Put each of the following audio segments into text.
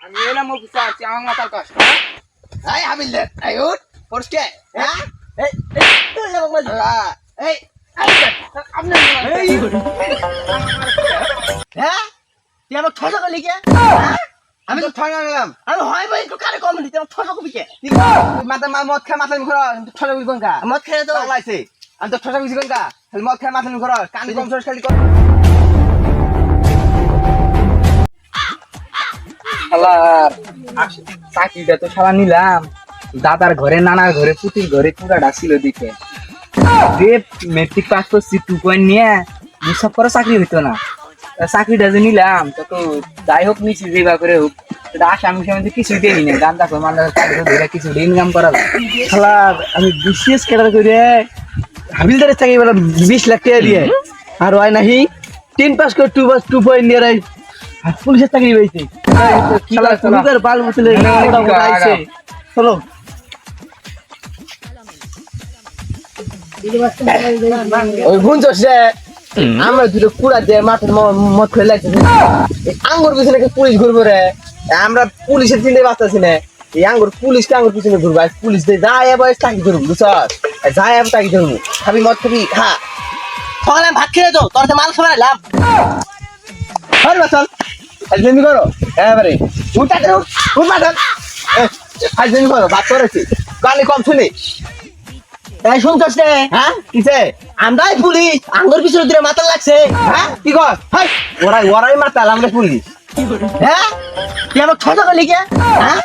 আমি এলাম অফিসে আছি আমার মাথার কষ্ট এই হাবিলদার এই উঠ পড়ছে হ্যাঁ এই তুই যাবো বল এই আপনি হ্যাঁ তুই আমার ঠসা করলি কে আমি তো ঠসা গেলাম আমি হয় ভাই তো কারে কম দিতে আমার ঠসা কবি কে তুই মাথা মদ খায় মাথা ঘুরা ঠসা কবি কোন কা মদ খেয়ে তো লাইছে আমি তো ঠসা কবি কোন কা খালি মদ খায় মাথা ঘুরা কান কম সরস খালি কর শালার চাকরিটা তো শালা নিলাম দাদার ঘরে নানার ঘরে পুতির ঘরে পুরাটা ছিল দিকে মেট্রিক পাস করছি 2 পয়েন্ট নিয়ে সব করে চাকরি হইতো না চাকরিটা যে নিলাম তো যাই হোক নিচ্ছি যেভাবে করে হোক আসামি সামনে কিছুই দেয়নি না গান দেখো মানে ধরে কিছু ইনকাম করা শালার আমি বিশেষ কেটার করে হাবিলদারের চাকরি বলে 20 লাখ টাকা দিয়ে আর হয় নাহি 10 পাস করে 2 পয়েন্ট নিয়ে রাই পুলিশের চাকরি পেয়েছে শালা পুলিশের বাল মুছলে আইছে চলো ওই গুঞ্জস রে আমরা দুটো কুড়া দিয়ে মাথার মদ খেয়ে লাগছে আঙ্গুর পিছনে পুলিশ ঘুরবো রে আমরা পুলিশের চিন্তা বাঁচতেছি না এই আঙ্গুর পুলিশকে আঙ্গুর পিছনে ঘুরবো আর পুলিশ দিয়ে যাই আবার চাকরি ধরবো বুঝছ যাই আবার চাকরি ধরবো খাবি মদ খাবি খা সকালে ভাত খেয়ে তো তোর তো মাল খাবার লাভ হয় বাচল ফাইজলামি করো এবারে উঠাতে উঠ মাথা ফাইজলামি করো ভাত করেছি কানে কম শুনি এই শুনছস রে হ্যাঁ কিসে আমরাই পুলিশ আঙ্গুর পিছনে দিরে মাথা লাগছে হ্যাঁ কি কর হাই ওরাই মাথা আমরা পুলিশ হ্যাঁ তুই আমার ঠসা করলি কে হ্যাঁ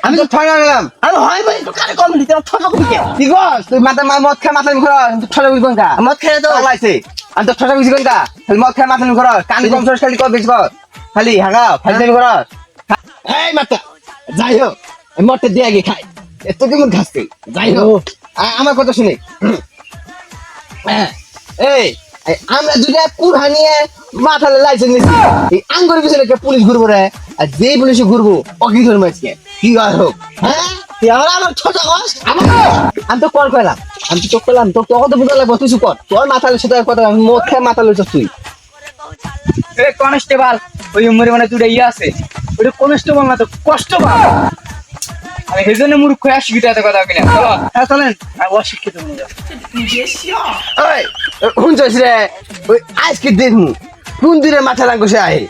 আমি তো ঠসা গেলাম আমি হয় ভাই তো কারে কম দিতে ঠসা করবি কে কি কর তুই মাথা মদ খায় মাথা ঘুরা ঠসা করবি কোন কা মদ খেয়ে তো লাইছে আমি তো ঠসা করবি কোন কা খালি মদ খায় মাথা ঘুরা কান কম সরস খালি কর বেশ কর খালি হাগা ফাইজলামি কর এই মাথা যাই হোক মদটা দিয়ে আগে খাই এত কেমন খাসকে যাই হোক আমার কথা শুনে এই আমরা দুটা কুড়া নিয়ে মাথালে লাইসেন্স নিচ্ছি এই আঙ্গুরের পিছনে একটা পুলিশ ঘুরবো রে আর যেই পুলিশে ঘুরবো অকি ধরবো আজকে কি আর হোক হ্যাঁ তুই আমার ছোট কস আমি তো কল করলাম আমি তো চোখ করলাম তোর কত বুঝা লাগবো তুই কর তোর মাথালে সাথে কথা আমি মদ খেয়ে মাথা লইছ তুই কনস্টেবল ওই উমরে মানে দুটো ইয়ে আছে ওটা কনস্টেবল না তো কষ্ট পাও আমি সেই জন্য মূর্খ অশিক্ষিত কথা কিনা চলো হ্যাঁ চলেন অশিক্ষিত শুনছিস রে ওই আজকে দেখমু কোন দিনের মাথা লাগবে সে আহে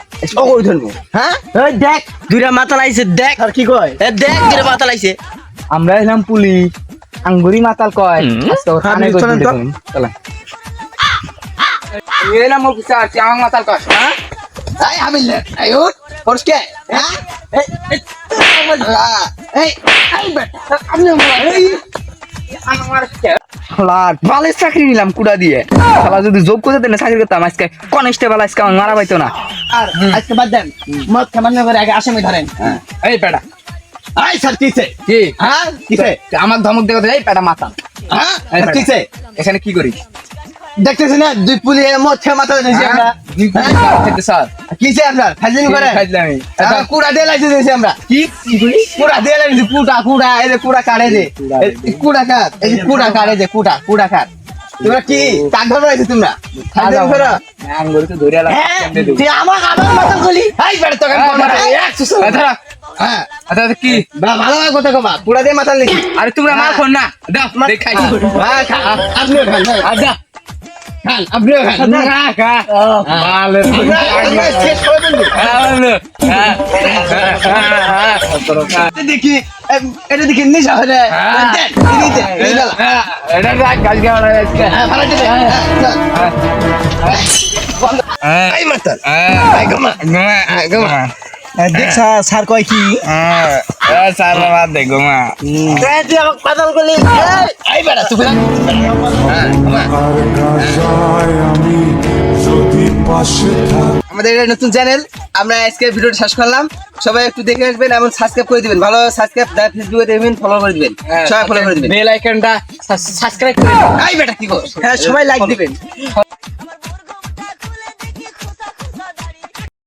অগরি ধরবো হ্যাঁ ওই দেখ দুইটা মাথা লাইছে দেখ আর কি কয় দেখ দুইটা মাথা লাইছে আমরা এলাম পুলিশ আঙ্গুরি মাতাল কয় চলেন এলাম অফিসে আছি আমার মাতাল কয় হ্যাঁ এই হাবিলদার এই উঠ পড়ছে হ্যাঁ এই ভালো চাকরি নিলাম কুড়া দিয়ে শালা যদি জব করতে দেন চাকরি করতাম আজকে কনস্টেবল আজকে আমার মারা পাইতো না আর আজকে বাদ দেন মদ খামানোর করে আগে আসামি ধরেন এই পেটা এই স্যার কিসে কি হ্যাঁ কিসে আমার ধমক দেখো এই পেটা মাথা হ্যাঁ এই পেটা। কিসে এখানে কি করি দেখতেছি না দুই পুলি মদ খেয়ে মাথা দিয়েছি আমরা স্যার কিসে আপনার ফাইজিং করে খাইলাম কুড়া দিয়ে লাইছে দিয়েছি আমরা কি কুড়া দিয়ে লাইছি কুড়া এই যে কুড়া কাটে দে কুড়া কাট এই যে কুড়া কাটে দে কুড়া কাট তোমরা কি কাক ধরে রাখছো তোমরা ফাইজিং করে আঙ্গুরি তো ধরে আলা কেমনে দেব তুই আমার মাথা গলি এই বেড়ে তোকে কোন ধরা হ্যাঁ আচ্ছা কি ভালো কথা কবা কুড়া দিয়ে মাথা লিখি আরে তোমরা মার খাও না দাও দেখাই হ্যাঁ আপনিও খান আচ্ছা খান আপনিও খান খা খা ভালো শেষ করে দেন দেখি এটা দেখি নিশা হলে এটা গাছ গাওয়া আজকে এই মাতাল গমা গমা দেখ স্যার কয় কি স্যার বাবা দেখো মা তুই আমাকে পাতাল করলি এই বেটা তুই আমাদের এটা নতুন চ্যানেল আমরা আজকে ভিডিওটা শেষ করলাম সবাই একটু দেখে আসবেন এবং সাবস্ক্রাইব করে দিবেন ভালো সাবস্ক্রাইব ফেসবুকে দেখবেন ফলো করে দিবেন সবাই ফলো করে দিবেন বেল আইকনটা সাবস্ক্রাইব করে এই বেটা কি কর হ্যাঁ সবাই লাইক দিবেন